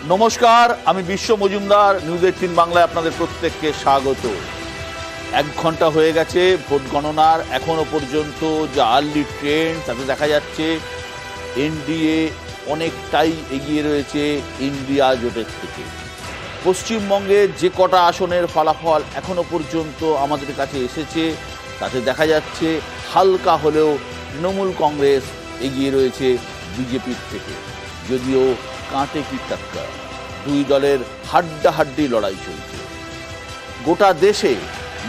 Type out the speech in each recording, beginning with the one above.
নমস্কার, আমি বিশ্ব মজুমদার। নিউজ 18 বাংলায় আপনাদের প্রত্যেককে স্বাগত। 1 ঘন্টা হয়ে গেছে ভোট গণনার। এখনো পর্যন্ত যে আর্লি ট্রেন্ড তাতে দেখা যাচ্ছে এনডিএ অনেকটাই এগিয়ে রয়েছে ইন্ডিয়া জোটের থেকে। পশ্চিমবঙ্গের যে কটা আসনের ফলাফল এখনো পর্যন্ত আমাদের কাছে এসেছে তাতে দেখা যাচ্ছে হালকা হলেও তৃণমূল কংগ্রেস এগিয়ে রয়েছে বিজেপির থেকে। যদিও কাঁটে কি টক্কর, দুই দলের হাড্ডাহাড্ডি লড়াই চলছে। গোটা দেশে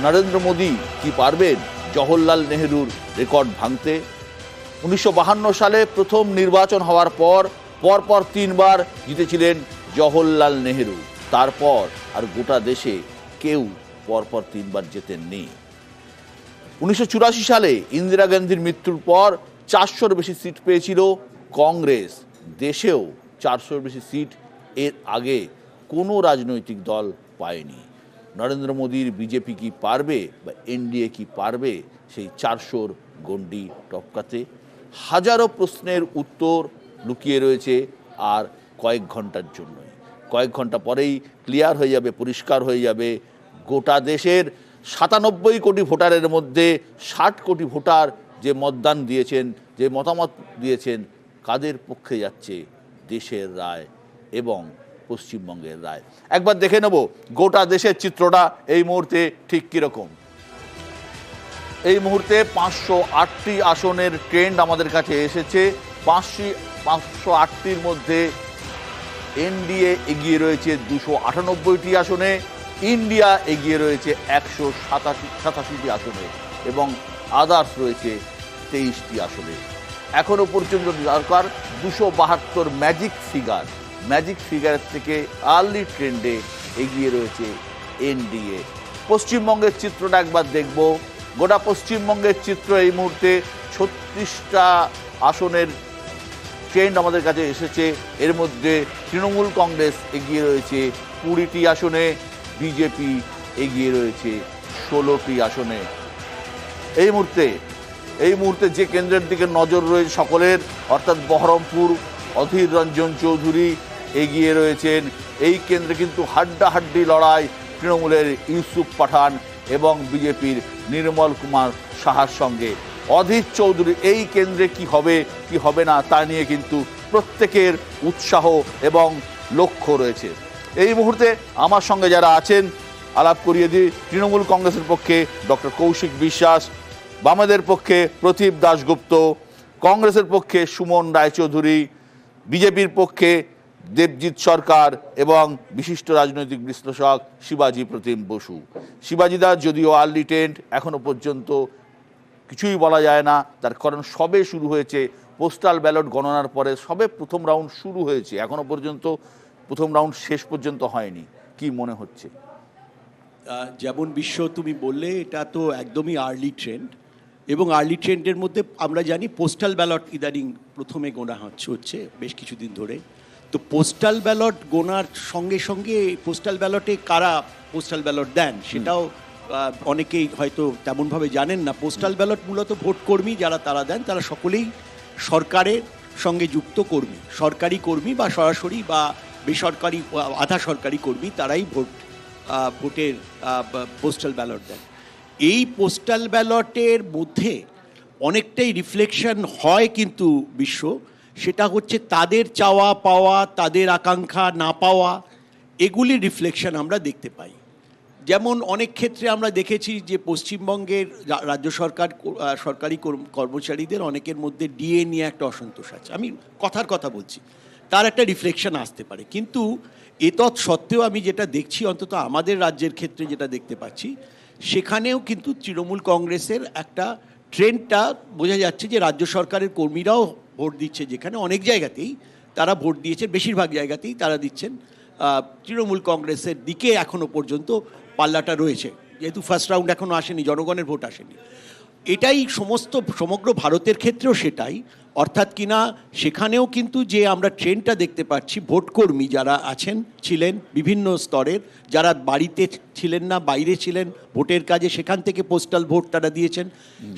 নরেন্দ্র মোদী কি পারবেন জওহরলাল নেহরুর রেকর্ড ভাঙতে? 1952 সালে প্রথম নির্বাচন হওয়ার পর পরপর 3 বার জিতেছিলেন জওহরলাল নেহরু। তারপর আর গোটা দেশে কেউ পরপর 3 বার জেতেননি। 1984 সালে ইন্দিরা গান্ধীর মৃত্যুর পর 400-র বেশি সিট পেয়েছিল কংগ্রেস। দেশেও 400-র বেশি সিট এর আগে কোনো রাজনৈতিক দল পায়নি। নরেন্দ্র মোদীর বিজেপি কি পারবে বা এনডিএ কি পারবে সেই 400-র গণ্ডি টপকাতে? হাজারো প্রশ্নের উত্তর লুকিয়ে রয়েছে আর কয়েক ঘন্টার জন্যই। কয়েক ঘন্টা পরেই ক্লিয়ার হয়ে যাবে, পরিষ্কার হয়ে যাবে গোটা দেশের 97 কোটি ভোটারের মধ্যে 60 কোটি ভোটার যে মতদান দিয়েছেন, যে মতামত দিয়েছেন, কাদের পক্ষে যাচ্ছে দেশের রায় এবং পশ্চিমবঙ্গের রায়। একবার দেখে নেব গোটা দেশের চিত্রটা এই মুহূর্তে ঠিক কীরকম। এই মুহূর্তে 508টি আসনের ট্রেন্ড আমাদের কাছে এসেছে। 508টির মধ্যে এনডিএ এগিয়ে রয়েছে 298টি আসনে, ইন্ডিয়া এগিয়ে রয়েছে 187টি আসনে এবং আদার্স রয়েছে 23টি আসনে। এখনো পর্যন্ত দরকার 272 ম্যাজিক ফিগারের থেকে আর্লি ট্রেন্ডে এগিয়ে রয়েছে এনডিএ। পশ্চিমবঙ্গের চিত্রটা একবার দেখব। গোটা পশ্চিমবঙ্গের চিত্র এই মুহূর্তে 36টা আসনের ট্রেন্ড আমাদের কাছে এসেছে। এর মধ্যে তৃণমূল কংগ্রেস এগিয়ে রয়েছে 20টি আসনে, বিজেপি এগিয়ে রয়েছে 16টি আসনে। এই মুহূর্তে যে কেন্দ্রের দিকে নজর রয়েছে সকলের, অর্থাৎ বহরমপুর, অধীর রঞ্জন চৌধুরী এগিয়ে রয়েছেন। এই কেন্দ্রে কিন্তু হাড্ডাহাড্ডি লড়াই তৃণমূলের ইউসুফ পাঠান এবং বিজেপির নির্মল কুমার সাহার সঙ্গে। অধীর চৌধুরী এই কেন্দ্রে কি হবে কি হবে না তা নিয়ে কিন্তু প্রত্যেকের উৎসাহ এবং লক্ষ্য রয়েছে। এই মুহূর্তে আমার সঙ্গে যারা আছেন আলাপ করিয়ে দিই। তৃণমূল কংগ্রেসের পক্ষে ডক্টর কৌশিক বিশ্বাস, বামেদের পক্ষে প্রদীপ দাশগুপ্ত, কংগ্রেসের পক্ষে সুমন রায়চৌধুরী, বিজেপির পক্ষে দেবজিৎ সরকার এবং বিশিষ্ট রাজনৈতিক বিশ্লেষক শিবাজি প্রতিম বসু। শিবাজিদা যদিও আর্লি ট্রেন্ড, এখনো পর্যন্ত কিছুই বলা যায় না, তার কারণ সবে শুরু হয়েছে। পোস্টাল ব্যালট গণনার পরে সবে প্রথম রাউন্ড শুরু হয়েছে, এখনো পর্যন্ত প্রথম রাউন্ড শেষ পর্যন্ত হয়নি। কি মনে হচ্ছে? যেমন বিশ্ব তুমি বললে, এটা তো একদমই আর্লি ট্রেন্ড এবং আর্লি ট্রেন্ডের মধ্যে আমরা জানি পোস্টাল ব্যালট ইদানিং প্রথমে গোনা হচ্ছে বেশ কিছুদিন ধরে। তো পোস্টাল ব্যালট গোনার সঙ্গে সঙ্গে পোস্টাল ব্যালটে কারা পোস্টাল ব্যালট দেন সেটাও অনেকেই হয়তো তেমনভাবে জানেন না। পোস্টাল ব্যালট মূলত ভোট কর্মী যারা তারা দেন, তারা সকলেই সরকারের সঙ্গে যুক্ত কর্মী, সরকারি কর্মী বা সরাসরি বা বেসরকারি আধা সরকারি কর্মী, তারাই ভোটের পোস্টাল ব্যালট দেন। এই পোস্টাল ব্যালটের মধ্যে অনেকটাই রিফ্লেকশন হয় কিন্তু বিশ্ব, সেটা হচ্ছে তাদের চাওয়া পাওয়া, তাদের আকাঙ্ক্ষা না পাওয়া, এগুলির রিফ্লেকশন আমরা দেখতে পাই। যেমন অনেক ক্ষেত্রে আমরা দেখেছি যে পশ্চিমবঙ্গের রাজ্য সরকারি কর্মচারীদের অনেকের মধ্যে ডিএ নিয়ে একটা অসন্তোষ আছে। আমি কথা বলছি, তার একটা রিফ্লেকশন আসতে পারে। কিন্তু এতৎ সত্ত্বেও আমি যেটা দেখছি, অন্তত আমাদের রাজ্যের ক্ষেত্রে যেটা দেখতে পাচ্ছি, সেখানেও কিন্তু তৃণমূল কংগ্রেসের একটা ট্রেন্ডটা বোঝা যাচ্ছে যে রাজ্য সরকারের কর্মীরাও ভোট দিচ্ছে, যেখানে অনেক জায়গাতেই তারা ভোট দিয়েছেন, বেশিরভাগ জায়গাতেই তারা দিচ্ছেন তৃণমূল কংগ্রেসের দিকে। এখনও পর্যন্ত পাল্লাটা রয়েছে, যেহেতু ফার্স্ট রাউন্ড এখনও আসেনি, জনগণের ভোট আসেনি। এটাই সমগ্র ভারতের ক্ষেত্রেও সেটাই, অর্থাৎ কিনা সেখানেও কিন্তু যে আমরা ট্রেন্ডটা দেখতে পাচ্ছি, ভোটকর্মী যারা ছিলেন বিভিন্ন স্তরের, যারা বাড়িতে ছিলেন না, বাইরে ছিলেন ভোটের কাজে, সেখান থেকে পোস্টাল ভোট তারা দিয়েছেন,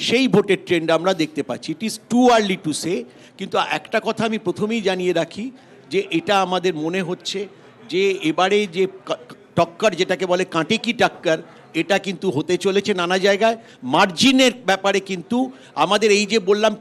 সেই ভোটের ট্রেন্ড আমরা দেখতে পাচ্ছি। It is too early to say. কিন্তু একটা কথা আমি প্রথমেই জানিয়ে রাখি যে এটা আমাদের মনে হচ্ছে যে এবারে যে টক্কর যেটাকে বলে কাঁটে কি টক্কর, এটা কিন্তু হতে চলেছে নানা জায়গায়। মার্জিনের ব্যাপারে কিন্তু আমাদের এই যে বললাম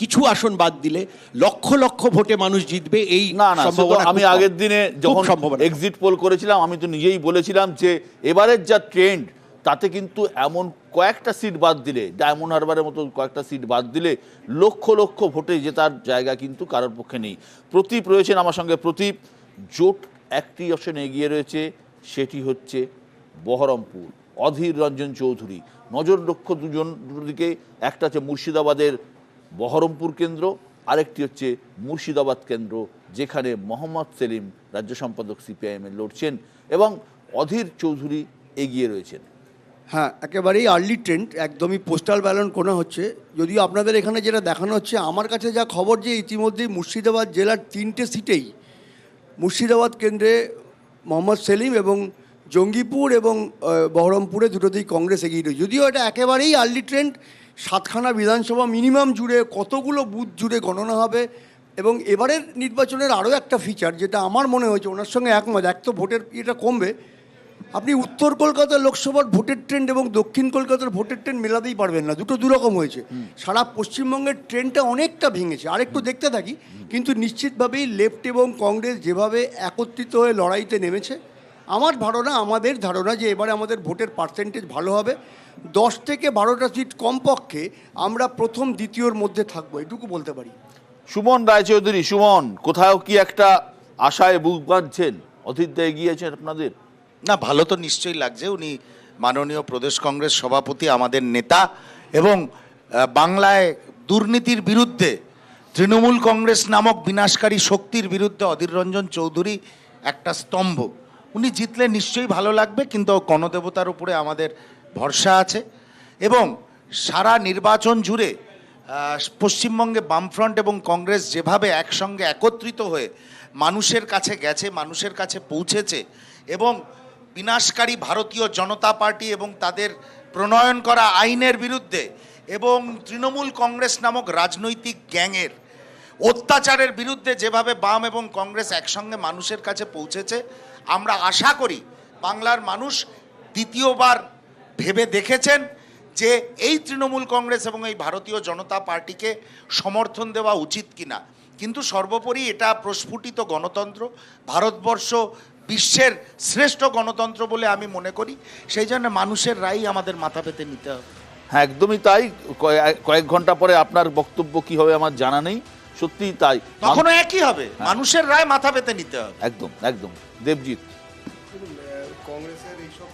কিছু আসন বাদ দিলে লক্ষ লক্ষ ভোটে মানুষ জিতবে, এই না না, সম্ভাবনা আমি খুব কম। আগের দিনে যখন সম্ভাবনা এক্সিট পোল করেছিলাম আমি তো নিজেই বলেছিলাম যে এবারের যা ট্রেন্ড তাতে কিন্তু এমন কয়েকটা সিট বাদ দিলে, ডায়মন্ড হারবারের মতো কয়েকটা সিট বাদ দিলে লক্ষ লক্ষ ভোটে জেতার জায়গা কিন্তু কারোর পক্ষে নেই। প্রদীপ রয়েছেন আমার সঙ্গে। প্রদীপ, জোট একটি অপশনে এগিয়ে রয়েছে, সেটি হচ্ছে বহরমপুর, অধীর রঞ্জন চৌধুরী। নজর লক্ষ্য দুটো দিকে, একটা হচ্ছে মুর্শিদাবাদের বহরমপুর কেন্দ্র, আরেকটি হচ্ছে মুর্শিদাবাদ কেন্দ্র, যেখানে মোহাম্মদ সেলিম রাজ্য সম্পাদক সিপিআইএম-এ লড়ছেন এবং অধীর চৌধুরী এগিয়ে রয়েছেন। হ্যাঁ, একেবারেই আর্লি ট্রেন্ড, একদমই পোস্টাল ব্যালট কোনা হচ্ছে। যদিও আপনাদের এখানে যেটা দেখানো হচ্ছে, আমার কাছে যা খবর যে ইতিমধ্যেই মুর্শিদাবাদ জেলার 3টে সিটেই মুর্শিদাবাদ কেন্দ্রে মোহাম্মদ সেলিম এবং জঙ্গিপুর এবং বহরমপুরে দুটোতেই কংগ্রেস এগিয়ে রয়েছে। যদিও এটা একেবারেই আর্লি ট্রেন্ড, 7খানা বিধানসভা মিনিমাম জুড়ে কতগুলো বুথ জুড়ে গণনা হবে। এবং এবারের নির্বাচনের আরও একটা ফিচার যেটা আমার মনে হয়েছে, ওনার সঙ্গে একমত, এক তো ভোটের এটা কমবে, আপনি উত্তর কলকাতার লোকসভার ভোটের ট্রেন্ড এবং দক্ষিণ কলকাতার ভোটের ট্রেন্ড মেলাতেই পারবেন না, দুটো দুরকম হয়েছে। সারা পশ্চিমবঙ্গের ট্রেন্ডটা অনেকটা ভেঙেছে, আরেকটু দেখতে থাকি। কিন্তু নিশ্চিতভাবেই লেফট এবং কংগ্রেস যেভাবে একত্রিত হয়ে লড়াইতে নেমেছে, আমার ধারণা, আমাদের ধারণা যে এবারে আমাদের ভোটের পার্সেন্টেজ ভালো হবে। 10 থেকে 12টা সিট কমপক্ষে আমরা প্রথম দ্বিতীয়র মধ্যে থাকবো, এটুকু বলতে পারি। সুমন রায়চৌধুরী, সুমন, কোথাও কি একটা আশায় বুক বাঁধছেন? অধীরদা এগিয়েছেন আপনাদের? না, ভালো তো নিশ্চয়ই লাগছে। উনি মাননীয় প্রদেশ কংগ্রেস সভাপতি, আমাদের নেতা, এবং বাংলায় দুর্নীতির বিরুদ্ধে তৃণমূল কংগ্রেস নামক বিনাশকারী শক্তির বিরুদ্ধে অধীর রঞ্জন চৌধুরী একটা স্তম্ভ। উনি জিতলে নিশ্চয়ই ভালো লাগবে, কিন্তু গণদেবতার উপরে আমাদের ভরসা আছে। এবং সারা নির্বাচন জুড়ে পশ্চিমবঙ্গে বামফ্রন্ট এবং কংগ্রেস যেভাবে একসঙ্গে একত্রিত হয়ে মানুষের কাছে গেছে, মানুষের কাছে পৌঁছেছে, এবং বিনাশকারী ভারতীয় জনতা পার্টি এবং তাদের প্রণয়ন করা আইনের বিরুদ্ধে এবং তৃণমূল কংগ্রেস নামক রাজনৈতিক গ্যাংয়ের অত্যাচারের বিরুদ্ধে যেভাবে বাম এবং কংগ্রেস একসঙ্গে মানুষের কাছে পৌঁছেছে, আমরা আশা করি বাংলার মানুষ দ্বিতীয়বার ভেবে দেখেছেন যে এই তৃণমূল কংগ্রেস এবং এই ভারতীয় জনতা পার্টিকে সমর্থন দেওয়া উচিত কিনা। কিন্তু সর্বোপরি এটা প্রস্ফুটিত গণতন্ত্র, ভারতবর্ষ বিশ্বের শ্রেষ্ঠ গণতন্ত্র বলে আমি মনে করি। সেই জন্য মানুষের রায় আমাদের মাথা পেতে নিতে হবে। হ্যাঁ, একদমই তাই। কয়েক ঘন্টা পরে আপনার বক্তব্য কি হবে আমার জানা নেই, সত্যিই তাই। তখনও একই হবে, মানুষের রায় মাথা পেতে নিতে হবে। একদম একদম। দেবজিৎ, কংগ্রেসের এইসব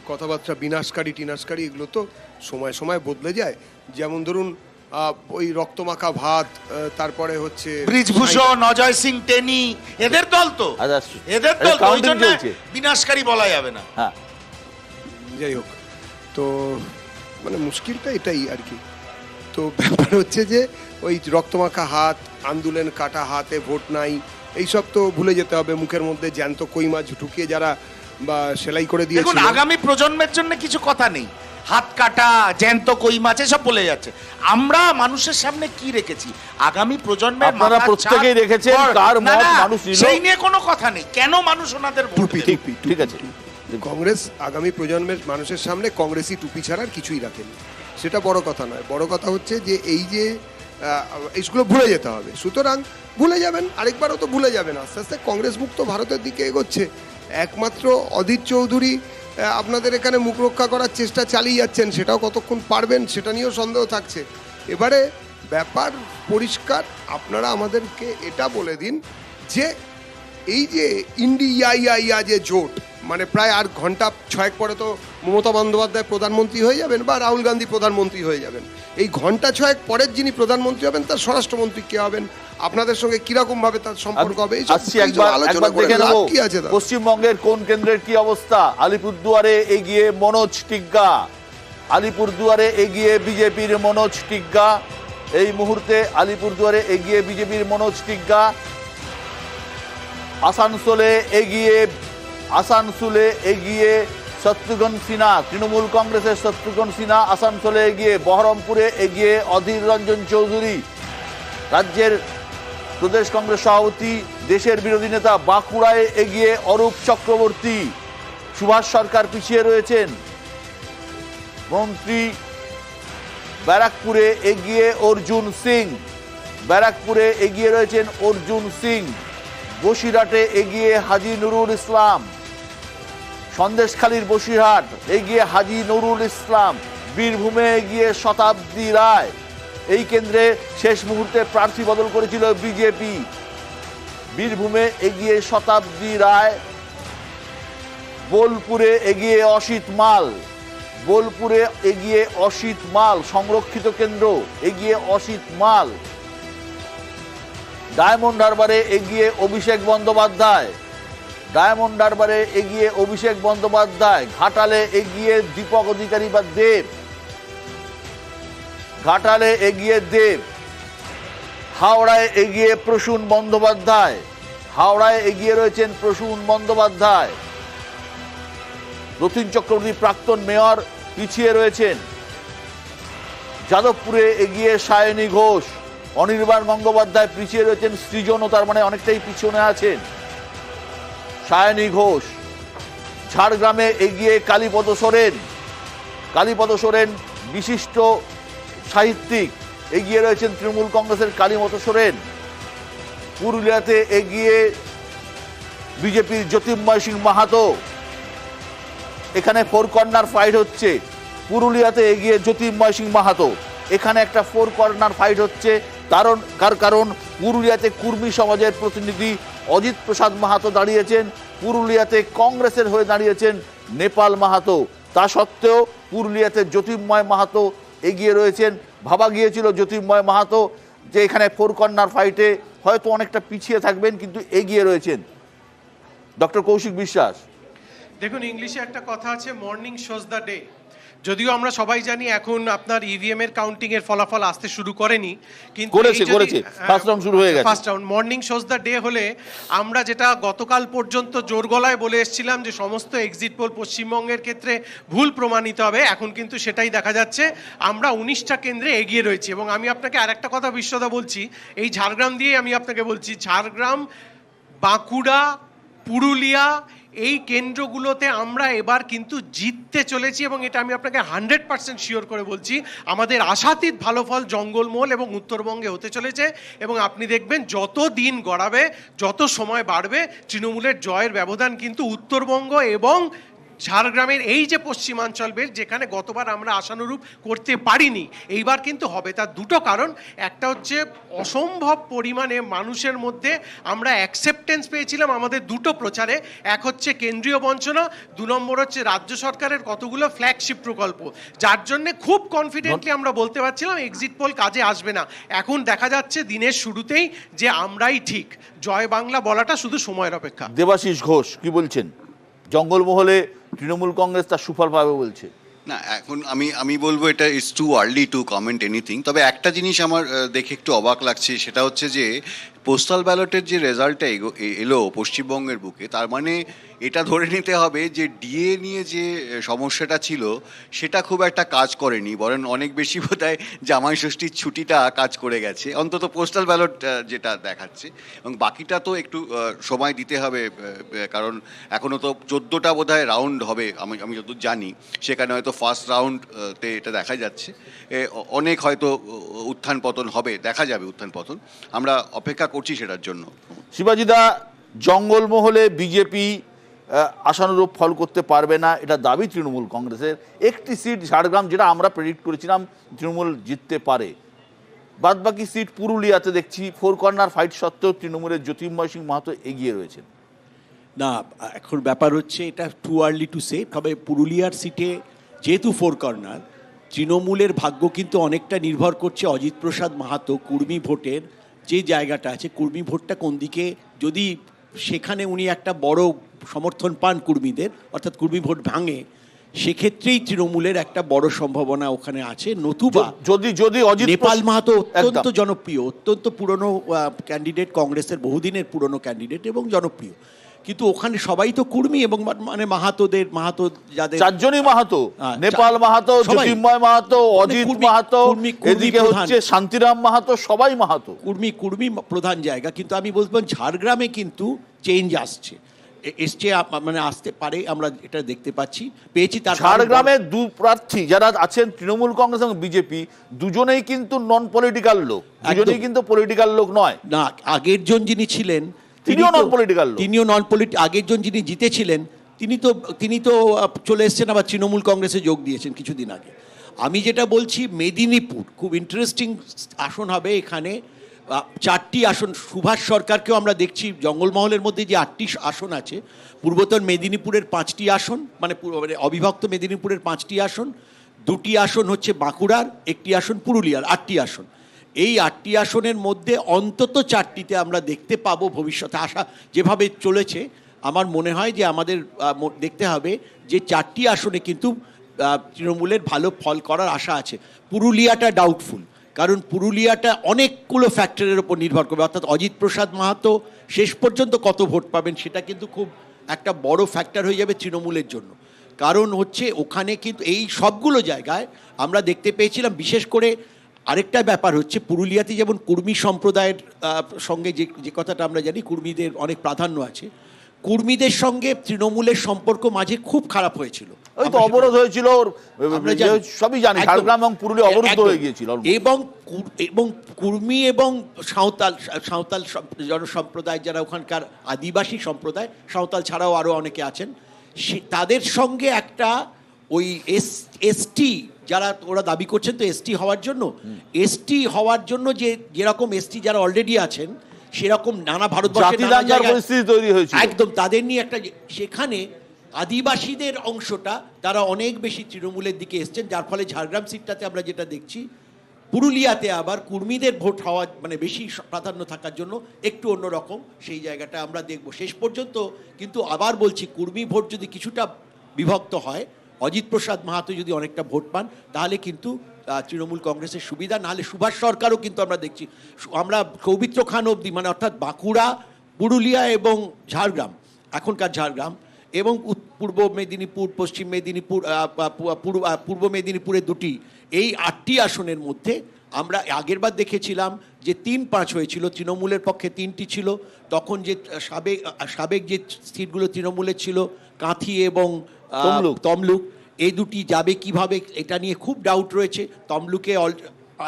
কথাবার্তা বিনাশকারী টিনাশকারী এগুলো তো সময় সময় বদলে যায়। যেমন ধরুন ওই রক্তমাখা ভাত, তারপরে হচ্ছে ব্রিজভূষণ, অজয় সিং টেনি, এদের দল তো, এদের দল তো, ওই জন্য বিনাশকারী বলা যাবে না। হ্যাঁ, যাই হোক, তো মানে মুশকিলটা এটাই আর কি। তো ব্যাপার হচ্ছে যে ওই রক্তমাখা হাত, আন্দোলন কাটা হাতে ভোট নাই, এইসব তো ভুলে যেতে হবে। মুখের মধ্যে জ্যান্ত কই মাছ ঢুকিয়ে যারা বা সেলাই করে দিয়েছিল, দেখুন আগামী প্রজন্মের জন্য কিছু কথা নেই, হাত কাটা, জ্যান্ত কই মাছ এসব বলে যাচ্ছে। আমরা মানুষের সামনে কি রেখেছি, আগামী প্রজন্মের আপনারা প্রত্যেকেই রেখেছেন, কার মত মানুষ নিল সেই নিয়ে কোনো কথা নেই। কেন মানুষ ওনাদের ভোট দেবে? ঠিক আছে। কংগ্রেস আগামী প্রজন্মের মানুষের সামনে কংগ্রেসই টুপি ছাড়া আর কিছুই রাখেনি, সেটা বড় কথা নয়। বড় কথা হচ্ছে যে এই যে এইগুলো ভুলে যেতে হবে। সুতরাং ভুলে যাবেন, আরেকবারও তো ভুলে যাবেন। আস্তে আস্তে কংগ্রেস মুক্ত ভারতের দিকে এগোচ্ছে। একমাত্র অধীর চৌধুরী আপনাদের এখানে মুখ রক্ষা করার চেষ্টা চালিয়ে যাচ্ছেন, সেটাও কতক্ষণ পারবেন সেটা নিয়েও সন্দেহ থাকছে। এবারে ব্যাপার পরিষ্কার, আপনারা আমাদেরকে এটা বলে দিন যে এই যে ইন্ডিয়া যে জোট, মানে প্রায় আর ঘন্টা 6 পরে তো মমতা বন্দ্যোপাধ্যায় প্রধানমন্ত্রী হয়ে যাবেন বা রাহুল গান্ধী প্রধানমন্ত্রী হয়ে যাবেন। এই ঘন্টা 6 পরের যিনি প্রধানমন্ত্রী হবেন তার স্বরাষ্ট্রমন্ত্রী কে হবেন, আপনাদের সঙ্গে কিরকম ভাবে তার সম্পর্ক হবে, আলোচনা করে লাভ কি আছে? পশ্চিমবঙ্গের কোন কেন্দ্রের কি অবস্থা? আলিপুরদুয়ারে এগিয়ে মনোজ টিগ্গা, আলিপুরদুয়ারে এগিয়ে বিজেপির মনোজ টিগ্গা। এই মুহূর্তে আলিপুরদুয়ারে এগিয়ে বিজেপির মনোজ টিগ্গা। আসানসোলে এগিয়ে শত্রুঘ্ন সিনহা, তৃণমূল কংগ্রেসের শত্রুঘ্ন সিনহা আসানসোলে এগিয়ে। বহরমপুরে এগিয়ে অধীর রঞ্জন চৌধুরী। রাজ্যের প্রদেশ কংগ্রেস সভাপতি, দেশের বিরোধী নেতা বাঁকুড়ায় এগিয়ে অরূপ চক্রবর্তী, সুভাষ সরকার পিছিয়ে রয়েছেন। মন্ত্রী ব্যারাকপুরে এগিয়ে অর্জুন সিং, ব্যারাকপুরে এগিয়ে রয়েছেন অর্জুন সিং। বসিরহাটে এগিয়ে হাজী নুরুল ইসলাম, সন্দেশখালীর বসিরহাট এগিয়ে হাজী নুরুল ইসলাম। বীরভূমে এগিয়ে শতাব্দী রায়। এই কেন্দ্রে শেষ মুহূর্তে প্রার্থী বদল করেছিল বিজেপি। বীরভূমে এগিয়ে শতাব্দী রায়। বোলপুরে এগিয়ে অসিত মাল, বোলপুরে এগিয়ে অসিত মাল, সংরক্ষিত কেন্দ্র এগিয়ে অসিত মাল। ডায়মন্ড হারবারে এগিয়ে অভিষেক বন্দ্যোপাধ্যায়, ডায়মন্ড হারবারে এগিয়ে অভিষেক বন্দ্যোপাধ্যায়। ঘাটালে এগিয়ে দীপক অধিকারী বা দেব, ঘাটালে এগিয়ে দেব। হাওড়ায় এগিয়ে প্রসূন বন্দ্যোপাধ্যায়, হাওড়ায় এগিয়ে রয়েছেন প্রসূন বন্দ্যোপাধ্যায়। রতিন চক্রবর্তী প্রাক্তন মেয়র পিছিয়ে রয়েছেন। যাদবপুরে এগিয়ে সায়নী ঘোষ। অনির্বাণ গঙ্গোপাধ্যায় পিছিয়ে রয়েছেন, সৃজনও তার মানে অনেকটাই পিছনে আছেন। সায়নী ঘোষ। ঝাড়গ্রামে এগিয়ে কালীপদ সোরেন, কালীপদ সোরেন বিশিষ্ট সাহিত্যিক, এগিয়ে রয়েছেন তৃণমূল কংগ্রেসের কালীপদ সোরেন। পুরুলিয়াতে এগিয়ে বিজেপির জ্যোতির্ময় সিং মাহাতো। এখানে ফোর কর্নার ফাইট হচ্ছে। পুরুলিয়াতে এগিয়ে জ্যোতির্ময় সিং মাহাতো। এখানে একটা ফোর কর্নার ফাইট হচ্ছে। কারণ পুরুলিয়াতে কুর্মী সমাজের প্রতিনিধি অজিত প্রসাদ মাহাতো দাঁড়িয়েছেন, পুরুলিয়াতে কংগ্রেসের হয়ে দাঁড়িয়েছেন নেপাল মাহাতো। তা সত্ত্বেও পুরুলিয়াতে জ্যোতির্ময় মাহাতো এগিয়ে রয়েছেন। ভাবা গিয়েছিল জ্যোতির্ময় মাহাতো যে এখানে ফোর কর্নার ফাইটে হয়তো অনেকটা পিছিয়ে থাকবেন, কিন্তু এগিয়ে রয়েছেন। ডক্টর কৌশিক বিশ্বাস। দেখুন, ইংলিশে একটা কথা আছে, মর্নিং শোজ দ্য ডে। যদিও আমরা সবাই জানি এখন আপনার ইভিএম এর কাউন্টিং এর ফলাফল আসতে শুরু করেনি, কিন্তু করেছে ফার্স্ট রাউন্ড শুরু হয়ে গেছে। First round morning shows the day হলে আমরা যেটা গতকাল পর্যন্ত জোর গলায় বলে এসেছিলাম যে সমস্ত এক্সিট পোল পশ্চিমবঙ্গের ক্ষেত্রে ভুল প্রমাণিত হবে, এখন কিন্তু সেটাই দেখা যাচ্ছে। আমরা 19টা কেন্দ্রে এগিয়ে রয়েছি। এবং আমি আপনাকে আরেকটা কথা বিশ্বদা বলছি, এই ঝাড়গ্রাম দিয়ে আমি আপনাকে বলছি, ঝাড়গ্রাম, বাঁকুড়া, পুরুলিয়া, এই কেন্দ্রগুলোতে আমরা এবার কিন্তু জিততে চলেছি। এবং এটা আমি আপনাকে 100% শিওর করে বলছি, আমাদের আশাতীত ভালো ফল জঙ্গলমহল এবং উত্তরবঙ্গে হতে চলেছে। এবং আপনি দেখবেন যত দিন গড়াবে, যত সময় বাড়বে, তৃণমূলের জয়ের ব্যবধান কিন্তু উত্তরবঙ্গ এবং ঝাড়গ্রামের এই যে পশ্চিমাঞ্চল বেশ, যেখানে গতবার আমরা আশানুরূপ করতে পারিনি, এইবার কিন্তু হবে। তার দুটো কারণ, একটা হচ্ছে অসম্ভব পরিমাণে মানুষের মধ্যে আমরা অ্যাকসেপ্টেন্স পেয়েছিলাম আমাদের দুটো প্রচারে। এক হচ্ছে কেন্দ্রীয় বঞ্চনা, 2 নম্বর হচ্ছে রাজ্য সরকারের কতগুলো ফ্ল্যাগশিপ প্রকল্প, যার জন্য খুব কনফিডেন্টলি আমরা বলতে পারছিলাম এক্সিট পোল কাজে আসবে না। এখন দেখা যাচ্ছে দিনের শুরুতেই যে আমরাই ঠিক। জয় বাংলা বলাটা শুধু সময়ের অপেক্ষা। দেবাশিস ঘোষ কি বলছেন? জঙ্গলমহলে তৃণমূল কংগ্রেস তার সুফল পাবে বলছে। না, এখন আমি বলবো এটা it's too early two comment anything. তবে একটা জিনিস আমার দেখে একটু অবাক লাগছে, সেটা হচ্ছে যে পোস্টাল ব্যালটের যে রেজাল্টটা এলো পশ্চিমবঙ্গের বুকে, তার মানে এটা ধরে নিতে হবে যে ডিএ নিয়ে যে সমস্যাটা ছিল সেটা খুব একটা কাজ করেনি, বরং অনেক বেশি বোধহয় জামাই ষষ্ঠীর ছুটিটা কাজ করে গেছে, অন্তত পোস্টাল ব্যালট যেটা দেখাচ্ছে। এবং বাকিটা তো একটু সময় দিতে হবে, কারণ এখনও তো 14টা বোধহয় রাউন্ড হবে আমি যতদূর জানি। সেখানে হয়তো ফার্স্ট রাউন্ডতে এটা দেখা যাচ্ছে, অনেক হয়তো উত্থান পতন হবে, দেখা যাবে উত্থান পতন, আমরা অপেক্ষা করছি সেটার জন্য। শিবাজিদা, জঙ্গলমহলে বিজেপি আশানুরূপ ফল করতে পারবে না, এটা দাবি তৃণমূল কংগ্রেসের। একটি সিট ঝাড়গ্রাম, যেটা আমরা প্রেডিক্ট করেছিলাম তৃণমূল জিততে পারে, বাদবাকি সিট পুরুলিয়াতে দেখছি ফোর কর্নার ফাইট সত্ত্বেও তৃণমূলের জ্যোতির্ময় সিং মাহাতো এগিয়ে রয়েছেন। না, এখন ব্যাপার হচ্ছে এটা টু আর্লি টু সে। তবে পুরুলিয়ার সিটে যেহেতু ফোর কর্নার, তৃণমূলের ভাগ্য কিন্তু অনেকটা নির্ভর করছে অজিত প্রসাদ মাহাতো কুর্মী ভোটের যে জায়গাটা আছে, কুর্মী ভোটটা কোন দিকে, যদি সেখানে উনি একটা বড় সমর্থন পান কুর্মীদের, অর্থাৎ কুর্মী ভোট ভাঙে, সেক্ষেত্রেই তৃণমূলের একটা বড় সম্ভাবনা ওখানে আছে। নতুবা যদি অজিত নেপাল মাহাতো অত্যন্ত জনপ্রিয়, অত্যন্ত পুরনো ক্যান্ডিডেট, কংগ্রেসের বহুদিনের পুরনো ক্যান্ডিডেট এবং জনপ্রিয়, কিন্তু ওখানে সবাই তো কুর্মী এবং মানে মাহাতো যাদের চারজনই মাহাতো, হ্যাঁ, নেপাল মাহাতো, সবাই। জ্যোতির্ময় মাহাতো, অজিত কুর্মী- মাহাতো, কুর্মী এদিকে প্রধান। হচ্ছে শান্তিরাম মাহাতো, সবাই মাহাতো। কুর্মী প্রধান জায়গা, কিন্তু আমি বলবো ঝাড়গ্রামে কিন্তু চেঞ্জ আসছে, এসছে মানে আসতে পারে, আমরা এটা দেখতে পেয়েছি। তার ঝাড়গ্রামে দু প্রার্থী যারা আছেন তৃণমূল কংগ্রেস এবং বিজেপি, দুজনেই কিন্তু নন পলিটিক্যাল লোক, দুজনেই কিন্তু পলিটিক্যাল লোক নয়। না, আগের জন যিনি ছিলেন তিনিও non-political লোক। তিনিও নন পলিটিক্যাল। আগের জন যিনি জিতেছিলেন তিনি তো চলে এসেছেন, আবার তৃণমূল কংগ্রেসে যোগ দিয়েছেন কিছুদিন আগে। আমি যেটা বলছি, মেদিনীপুর খুব ইন্টারেস্টিং আসন হবে। এখানে 4টি আসন, সুভাষ সরকারকেও আমরা দেখছি জঙ্গলমহলের মধ্যে যে 8টি আসন আছে, পূর্বতন মেদিনীপুরের 5টি আসন, মানে অবিভক্ত মেদিনীপুরের 5টি আসন, 2টি আসন হচ্ছে বাঁকুড়ার, 1টি আসন পুরুলিয়ার, 8টি আসন। এই 8টি আসনের মধ্যে অন্তত 4টিতে আমরা দেখতে পাবো ভবিষ্যতে। আশা যেভাবে চলেছে, আমার মনে হয় যে আমাদের দেখতে হবে যে 4টি আসনে কিন্তু তৃণমূলের ভালো ফল করার আশা আছে। পুরুলিয়াটা ডাউটফুল, কারণ পুরুলিয়াটা অনেকগুলো ফ্যাক্টরের উপর নির্ভর করবে, অর্থাৎ অজিত প্রসাদ মাহাতো শেষ পর্যন্ত কত ভোট পাবেন সেটা কিন্তু খুব একটা বড় ফ্যাক্টর হয়ে যাবে তৃণমূলের জন্য। কারণ হচ্ছে ওখানে কিন্তু এই সবগুলো জায়গায় আমরা দেখতে পেয়েছিলাম, বিশেষ করে আরেকটা ব্যাপার হচ্ছে পুরুলিয়াতে যেমন কুর্মী সম্প্রদায়ের সঙ্গে যে কথাটা আমরা জানি, কুর্মীদের অনেক প্রাধান্য আছে, কুর্মীদের সঙ্গে তৃণমূলের সম্পর্ক মাঝে খুব খারাপ হয়েছিল। ওই তো অবরোধ হয়েছিল, সবই জানি, ঝাড়গ্রাম এবং পুরুলিয়া অবরুদ্ধ হয়ে গিয়েছিল। এবং কুর্মী এবং সাঁওতাল জনসম্প্রদায়, যারা ওখানকার আদিবাসী সম্প্রদায়, সাঁওতাল ছাড়াও আরও অনেকে আছেন, তাদের সঙ্গে একটা ওই এসটি, যারা ওরা দাবি করছেন তো এসটি হওয়ার জন্য যেরকম এসটি যারা অলরেডি আছেন, সেরকম নানা ভারতবর্ষের নানা জায়গায় পরিস্থিতি তৈরি হয়েছিল একদম, তাদের নিয়ে একটা, সেখানে আদিবাসীদের অংশটা তারা অনেক বেশি তৃণমূলের দিকে এসছেন, যার ফলে ঝাড়গ্রাম সিটটাতে আমরা যেটা দেখছি, পুরুলিয়াতে আবার কুর্মীদের ভোট হওয়া মানে বেশি প্রাধান্য থাকার জন্য একটু অন্যরকম সেই জায়গাটা আমরা দেখব শেষ পর্যন্ত। কিন্তু আবার বলছি, কুর্মী ভোট যদি কিছুটা বিভক্ত হয়, অজিত প্রসাদ মাহাতো যদি অনেকটা ভোট পান, তাহলে কিন্তু তৃণমূল কংগ্রেসের সুবিধা। নাহলে সুভাষ সরকারও কিন্তু আমরা দেখছি, আমরা সৌমিত্র খান অবধি, মানে অর্থাৎ বাঁকুড়া, পুরুলিয়া এবং ঝাড়গ্রাম, এখনকার ঝাড়গ্রাম এবং পূর্ব মেদিনীপুর, পশ্চিম মেদিনীপুর, পূর্ব মেদিনীপুরের 2টি, এই 8টি আসনের মধ্যে আমরা আগেরবার দেখেছিলাম যে 3-5 হয়েছিল, তৃণমূলের পক্ষে 3টি ছিল। তখন যে সাবেক যে সিটগুলো তৃণমূলের ছিল, কাঁথি এবং তমলুক, এই 2টি যাবে কিভাবে এটা নিয়ে খুব ডাউট রয়েছে। তমলুকে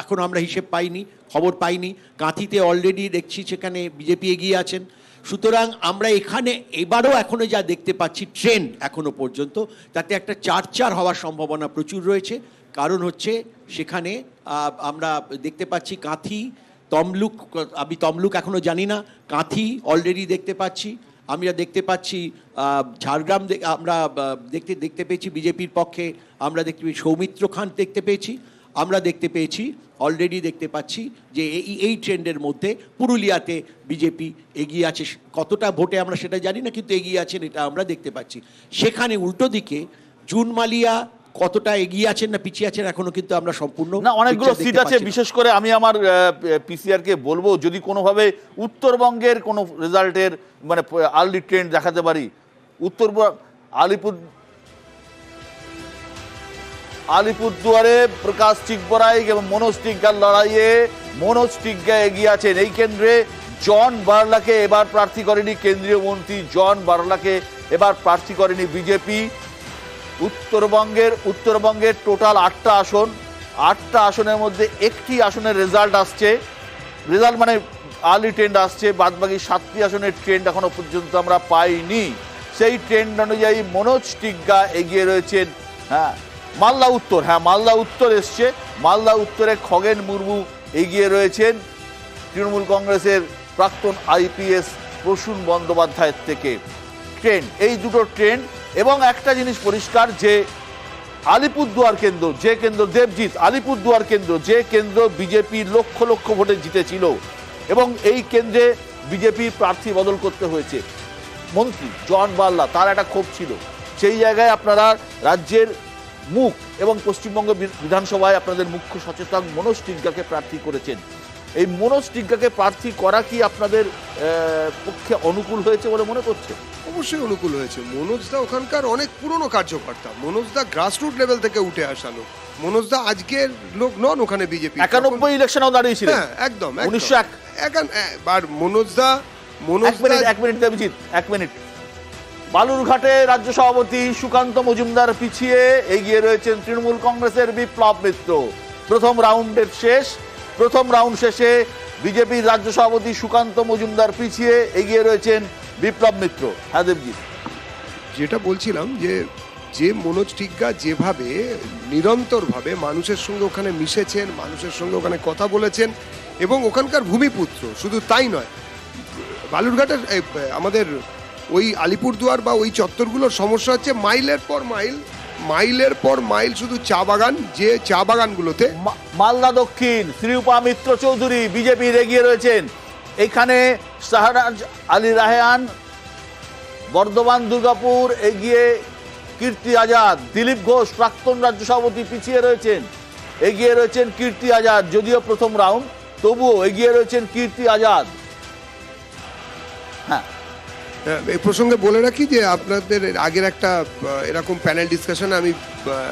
এখন আমরা হিসেব পাইনি, খবর পাইনি। কাঁথিতে অলরেডি দেখছি সেখানে বিজেপি এগিয়ে আছেন। সুতরাং আমরা এখানে এবারও এখনো যা দেখতে পাচ্ছি ট্রেন্ড এখনো পর্যন্ত, তাতে একটা 4-4 হওয়ার সম্ভাবনা প্রচুর রয়েছে। কারণ হচ্ছে সেখানে আমরা দেখতে পাচ্ছি কাঁথি, তমলুক, আমি তমলুক এখনো জানি না, কাঁথি অলরেডি দেখতে পাচ্ছি, আমরা দেখতে পাচ্ছি ঝাড়গ্রাম, আমরা দেখতে পেয়েছি বিজেপির পক্ষে, আমরা দেখতে পেয়েছি সৌমিত্র খান দেখতে পেয়েছি, আমরা দেখতে পেয়েছি অলরেডি দেখতে পাচ্ছি যে এই ট্রেন্ডের মধ্যে পুরুলিয়াতে বিজেপি এগিয়ে আছে। কতটা ভোটে আমরা সেটা জানি না, কিন্তু এগিয়ে আছেন এটা আমরা দেখতে পাচ্ছি। সেখানে উল্টো দিকে জুন মালিয়া কতটা এগিয়ে আছেন না পিছিয়ে আছেন এখনো কিন্তু আমরা সম্পূর্ণ না, অনেকগুলো সিট আছে। বিশেষ করে আমি আমার পিসিআরকে বলবো, যদি কোনোভাবে উত্তরবঙ্গের কোনো রেজাল্টের মানে আর্লি ট্রেন্ড দেখাতে পারি, আলিপুরদুয়ারে প্রকাশ চিকবরাইক এবং মনোজ টিগ্গার লড়াইয়ে মনোজ টিগ্গা এগিয়ে আছেন। এই কেন্দ্রে জন বার্লাকে এবার প্রার্থী করেনি কেন্দ্রীয় মন্ত্রী, জন বার্লাকে এবার প্রার্থী করেনি বিজেপি। উত্তরবঙ্গের টোটাল 8টা আসন, 8টা আসনের মধ্যে 1টি আসনের রেজাল্ট মানে আর্লি ট্রেন্ড আসছে, বাদবাকি 7টি আসনের ট্রেন্ড এখনো পর্যন্ত আমরা পাইনি। সেই ট্রেন্ড অনুযায়ী মনোজ টিগ্গা এগিয়ে রয়েছেন। মালদা উত্তর এসছে, মালদা উত্তরে খগেন মুর্মু এগিয়ে রয়েছেন তৃণমূল কংগ্রেসের প্রাক্তন আইপিএস প্রসূন বন্দ্যোপাধ্যায়ের থেকে। ট্রেন্ড, এই দুটো ট্রেন্ড। এবং একটা জিনিস পরিষ্কার যে আলিপুরদুয়ার কেন্দ্র, যে কেন্দ্র দেবজিৎ, আলিপুরদুয়ার কেন্দ্র, যে কেন্দ্র বিজেপি লক্ষ লক্ষ ভোটে জিতেছিল, এবং এই কেন্দ্রে বিজেপির প্রার্থী বদল করতে হয়েছে। মন্ত্রী জন বার্লা, তার একটা ক্ষোভ ছিল। সেই জায়গায় আপনারা রাজ্যের মুখ এবং পশ্চিমবঙ্গ বিধানসভায় আপনাদের মুখ্য সচেতক মনোজ টিগ্গাকে প্রার্থী করেছেন। এই মনোজ টিগ্গাকে প্রার্থী করা কি আপনাদের পক্ষে অনুকূল হয়েছে বলে মনে করছে? অবশ্যই অনুকূল হয়েছে। মনোজদা ওখানকার অনেক পুরনো কার্যকর্তা, মনোজদা গ্রাসরুট লেভেল থেকে উঠে আসা লোক। মনোজদা আজকের লোক নন ওখানে বিজেপি। 91 ইলেকশনেও দাঁড়িয়েছিলেন। হ্যাঁ একদম 1901। আর মনোজদা এক মিনিট দেবজিৎ, 1 মিনিট। বালুরঘাটে রাজ্য সভাপতি সুকান্ত মজুমদার পিছিয়ে, এগিয়ে রয়েছেন তৃণমূল কংগ্রেসের বিপ্লব মিত্র। প্রথম রাউন্ড শেষে বিজেপির রাজ্য সভাপতি সুকান্ত মজুমদার পিছিয়ে, এগিয়ে রয়েছেন বিপ্লব মিত্র। হ্যাঁ দেবজিৎ, যেটা বলছিলাম যে মনোজ টিগ্গা যেভাবে নিরন্তরভাবে মানুষের সঙ্গে ওখানে মিশেছেন, মানুষের সঙ্গে ওখানে কথা বলেছেন এবং ওখানকার ভূমিপুত্র, শুধু তাই নয়, বালুরঘাটের আমাদের ওই আলিপুরদুয়ার বা ওই চত্বরগুলোর সমস্যা হচ্ছে মাইলের পর মাইল শুধু চা বাগান, যে চা বাগানগুলোতে। মালদা দক্ষিণ শ্রীরূপা মিত্র চৌধুরী বিজেপির এগিয়ে রয়েছেন। এখানে শাহনাজ আলী রায়হান, বর্ধমান দুর্গাপুর এগিয়ে কীর্তি আজাদ। দিলীপ ঘোষ প্রাক্তন রাজ্য সভাপতি পিছিয়ে রয়েছেন, এগিয়ে রয়েছেন কীর্তি আজাদ। যদিও প্রথম রাউন্ড, তবুও এগিয়ে রয়েছেন কীর্তি আজাদ। হ্যাঁ, এই প্রসঙ্গে বলে রাখি যে আপনাদের আগের একটা এরকম প্যানেল ডিসকাশনে আমি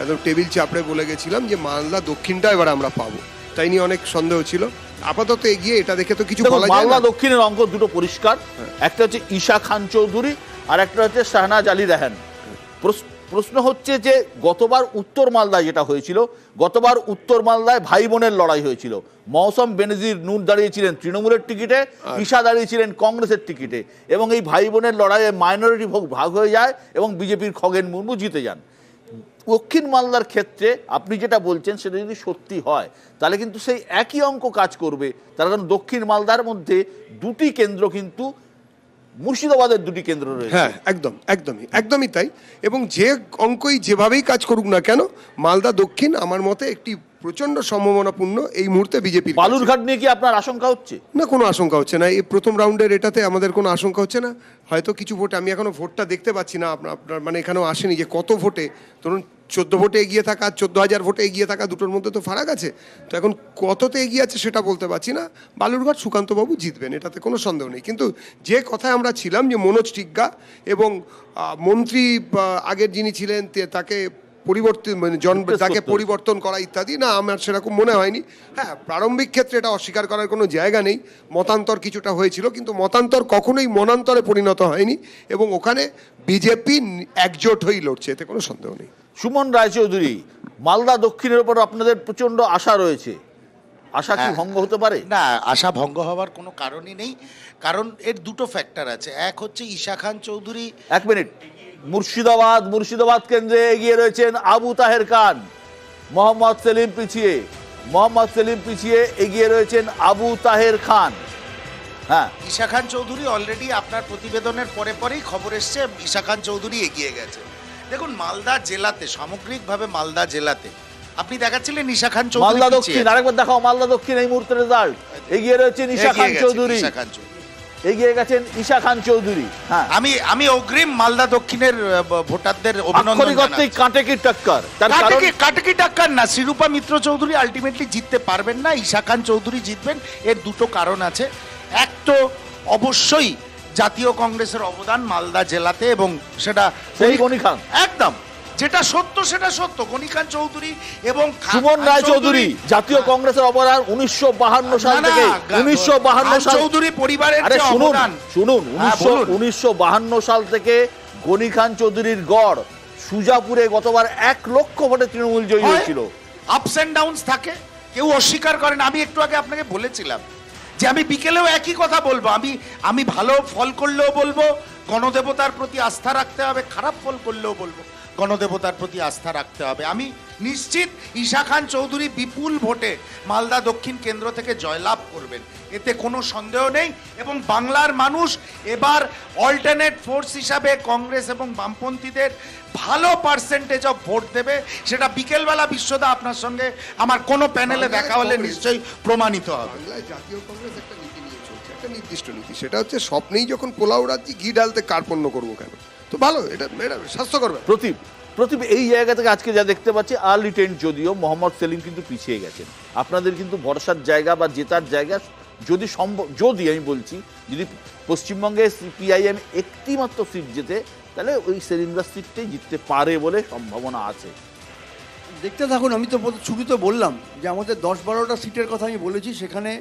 একদম টেবিল চাপড়ে বলে গেছিলাম যে মালদা দক্ষিণটা এবার আমরা পাবো, তাই নিয়ে অনেক সন্দেহ ছিল। আপাতত এগিয়ে এটা দেখে তো কিছু বলা যায় না। মালদা দক্ষিণের অঙ্ক দুটো পরিষ্কার, একটা হচ্ছে ঈশা খান চৌধুরী আর একটা হচ্ছে শাহনাজ আলী রায়হান। প্রশ্ন হচ্ছে যে গতবার উত্তর মালদায় যেটা হয়েছিল, গতবার উত্তর মালদায় ভাই বোনের লড়াই হয়েছিল। মৌসম বেনজির নূর দাঁড়িয়েছিলেন তৃণমূলের টিকিটে, ঈশা দাঁড়িয়েছিলেন কংগ্রেসের টিকিটে, এবং এই ভাই বোনের লড়াইয়ে মাইনরিটি ভোট ভাগ হয়ে যায় এবং বিজেপির খগেন মুর্মু জিতে যান। দক্ষিণ মালদার ক্ষেত্রে আপনি যেটা বলছেন সেটা যদি সত্যি হয় তাহলে কিন্তু সেই একই অঙ্ক কাজ করবে। তার কারণ দক্ষিণ মালদার মধ্যে দুটি কেন্দ্র, কিন্তু মুর্শিদাবাদের দুটি কেন্দ্র রয়েছে। হ্যাঁ একদমই তাই। এবং যে অঙ্কই যেভাবেই কাজ করুক না কেন, মালদা দক্ষিণ আমার মতে একটি প্রচন্ড সম্ভাবনাপূর্ণ এই মুহূর্তে বিজেপি। বালুরঘাট নিয়ে কি আপনার আশঙ্কা হচ্ছে? না, কোনো আশঙ্কা হচ্ছে না। এই প্রথম রাউন্ডের এটাতে আমাদের কোনো আশঙ্কা হচ্ছে না। হয়তো কিছু ভোটে, আমি এখনো ভোটটা দেখতে পাচ্ছি না, আপনার মানে এখানেও আসেনি যে কত ভোটে, ধরুন 14 ভোটে এগিয়ে থাকা, 14,000 ভোটে এগিয়ে থাকা, দুটোর মধ্যে তো ফারাক আছে। তো এখন কততে এগিয়ে আছে সেটা বলতে পারছি না। বালুরঘাট সুকান্তবাবু জিতবেন, এটাতে কোনো সন্দেহ নেই। কিন্তু যে কথায় আমরা ছিলাম যে মনোজ টিগ্গা এবং মন্ত্রী আগের যিনি ছিলেন তাকে পরিবর্তন, মানে তাকে পরিবর্তন করা ইত্যাদি, না আমার সেরকম মনে হয়নি। হ্যাঁ, প্রারম্ভিক ক্ষেত্রে এটা অস্বীকার করার কোনো জায়গা নেই, মতান্তর কিছুটা হয়েছিল, কিন্তু মতান্তর কখনোই মনান্তরে পরিণত হয়নি এবং ওখানে বিজেপি একজোট হয়েই লড়ছে, এতে কোনো সন্দেহ নেই। সুমন রায়চৌধুরী, মালদা দক্ষিণের উপর আপনাদের প্রচন্ড আশা রয়েছে, আশা কি ভঙ্গ হতে পারে? না, আশা ভঙ্গ হওয়ার কোনো কারণই নেই, কারণ এর দুটো ফ্যাক্টর আছে। এক হচ্ছে ঈশা খান চৌধুরী। 1 মিনিট। মুর্শিদাবাদ কেন্দ্রে এগিয়ে রয়েছেন আবু তাহের খান। মোহাম্মদ সেলিম পিছিয়ে এগিয়ে রয়েছেন আবু তাহের খান। হ্যাঁ, ঈশা খান চৌধুরী অলরেডি আপনার প্রতিবেদনের পরেই খবর এসছে ঈশা খান চৌধুরী এগিয়ে গেছে। দেখুন, মালদা জেলাতে, সামগ্রিকভাবে মালদা জেলাতে আপনি দেখাচ্ছিলেন ঈশা খান চৌধুরী। মালদা দক্ষিণ আরেকবার দেখাও, মালদা দক্ষিণ এই মুহূর্তে রেজাল্ট, এগিয়ে রয়েছেন ঈশা খান চৌধুরী, এগিয়ে গেছেন ঈশা খান চৌধুরী। হ্যাঁ, আমি অগ্রিম মালদা দক্ষিণের ভোটারদের অভিনন্দন জানাচ্ছি। কাটেকি টাক্কার না, শ্রীরূপা মিত্র চৌধুরী আলটিমেটলি জিততে পারবেন না, ঈশা খান চৌধুরী জিতবেন। এর দুটো কারণ আছে। এক তো অবশ্যই জাতীয় কংগ্রেসের অবদান মালদা জেলাতে, এবং সেটা সেই গনি খান, একদম যেটা সত্য সেটা সত্য। গনি খান চৌধুরী এবং সুমন রায়চৌধুরী, জাতীয় কংগ্রেসের অবদান 1952 সাল থেকে, 1952 সাল চৌধুরী পরিবারের যে অবদান, শুনুন 1952 সাল থেকে গনি খান চৌধুরীর গড় সুজাপুরে গতবার 1 লক্ষ ভোটে তৃণমূল জয়ী হয়েছিল। আপস এন্ড ডাউনস থাকে, কেউ অস্বীকার করেন। আমি একটু আগে আপনাকে বলেছিলাম যে আমি বিকেলেও একই কথা বলবো। আমি ভালো ফল করলেও বলবো গণদেবতার প্রতি আস্থা রাখতে হবে, খারাপ ফল করলেও বলবো গণদেবতার প্রতি আস্থা রাখতে হবে। আমি নিশ্চিত ঈশা খান চৌধুরী বিপুল ভোটে মালদা দক্ষিণ কেন্দ্র থেকে জয়লাভ করবেন, এতে কোনো সন্দেহ নেই। এবং বাংলার মানুষ এবার অল্টারনেট ফোর্স হিসাবে কংগ্রেস এবং বামপন্থীদের ভালো পার্সেন্টেজ অফ ভোট দেবে। সেটা বিকেলবেলা বিশ্বদা আপনার সঙ্গে আমার কোনো প্যানেলে দেখা হলে নিশ্চয়ই প্রমাণিত হবে। বাংলায় জাতীয় কংগ্রেস একটা নীতি নিয়ে চলছে, একটা নির্দিষ্ট নীতি, সেটা হচ্ছে স্বপ্নেই যখন পোলাও রাজ্যে ঘি ঢালতে কার্পণ্য করবো কেন। তো ভালো, এটা স্বাস্থ্যকর। প্রদীপ, এই জায়গা থেকে আজকে যা দেখতে পাচ্ছি আর্লি টেন্ট, যদিও মোহাম্মদ সেলিম কিন্তু পিছিয়ে গেছেন। আপনাদের কিন্তু ভরসার জায়গা বা জেতার জায়গা যদি সম্ভব, যদি আমি বলছি যদি পশ্চিমবঙ্গে সিপিআইএম একটি মাত্র সিট জেতে, তাহলে ওই সেলিমদার সিটটাই জিততে পারে বলে সম্ভাবনা আছে। দেখতে থাকুন, আমি তো শুরুতে বললাম যে আমাদের 10-12টা সিটের কথা আমি বলেছি, সেখানে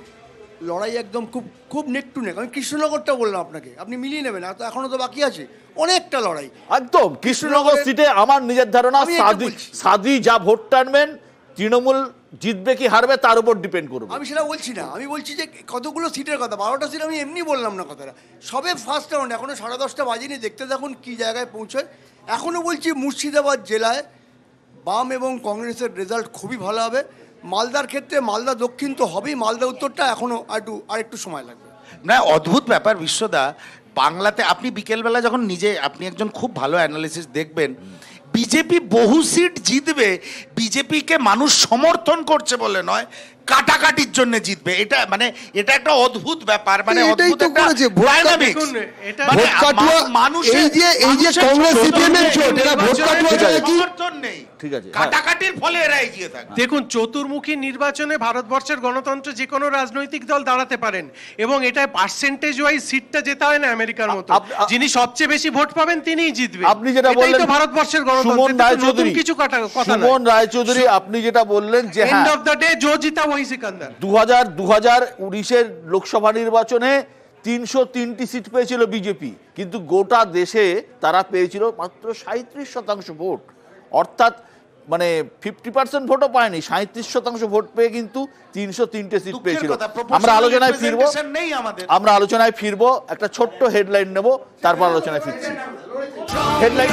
লড়াই একদম খুব খুব নেক টু নেক। আমি কৃষ্ণনগরটা বললাম আপনাকে, আপনি মিলিয়ে নেবেন, আর তো এখনও তো বাকি আছে অনেকটা লড়াই। একদম কৃষ্ণনগর সিটে আমার নিজের ধারণা আমি এটা বলছি। সাদি যা ভোট টানবেন, তৃণমূল জিতবে কি হারবে তার উপর ডিপেন্ড করবে। আমি সেটা বলছি না, আমি বলছি যে কতগুলো সিটের কথা, 12টা সিট আমি এমনি বললাম না কথাটা, সবে ফার্স্ট রাউন্ড, এখনও 10:30 বাজেনি, দেখতে থাকুন কী জায়গায় পৌঁছয়। এখনও বলছি মুর্শিদাবাদ জেলায় বাম এবং কংগ্রেসের রেজাল্ট খুবই ভালো হবে। মালদার ক্ষেত্রে মালদা দক্ষিণ তো হবেই, মালদা উত্তরটা এখনও আরেকটু সময় লাগবে। না, অদ্ভুত ব্যাপার বিশ্বদা, বাংলাতে আপনি বিকেলবেলা যখন আপনি একজন খুব ভালো অ্যানালিসিস দেখবেন, বিজেপি বহু সিট জিতবে, বিজেপিকে মানুষ সমর্থন করছে বলে নয়, কাটাকাটির জন্য জিতবে। এটা একটা অদ্ভুত ব্যাপার, এটাই অদ্ভুত তো একটা করেছে, ভোট dynamics। দেখুন, এটা ভোট কাটুয়া, মানুষের এই যে কংগ্রেস সিপিএম এর জোট, এরা ভোট কাটুয়া ঠিক আছে। কি? সমর্থন নেই, ঠিক আছে, হ্যাঁ। কাটাকাটির ফলে এরা এগিয়ে থাকে। দেখুন, চতুর্মুখী নির্বাচনে ভারতবর্ষের গণতন্ত্র যে কোনো রাজনৈতিক দল দাঁড়াতে পারেন, এবং এটা পার্সেন্টেজ ওয়াইজ সিটটা জেতা হয় না আমেরিকার মতো। যিনি সবচেয়ে বেশি ভোট পাবেন তিনিই জিতবেন। আপনি যেটা এটাই বললেন তো ভারতবর্ষের সুমন গণতন্ত্র, এটা তো নতুন রায়চৌধুরী, কিছু কথা নয়। সুমন রায়চৌধুরী, আপনি যেটা বললেন যে এন্ড অফ দ্য ডে জো জিতা ওহি সিকান্দার। 2019-এর লোকসভা নির্বাচনে 303টি সিট পেয়েছিল বিজেপি, কিন্তু গোটা দেশে তারা পেয়েছিল মাত্র 37% ভোট, অর্থাৎ মানে 50% ভোটও পায়নি, 37% ভোট পেয়ে কিন্তু 303টে সিট দুঃখের পেয়েছিল। কথা, আমরা আলোচনায় ফিরবো, representation নেই আমাদের। আমরা আলোচনায় ফিরবো, একটা ছোট্ট হেডলাইন নেব, তারপর আলোচনায় ফিরছি। হেডলাইন।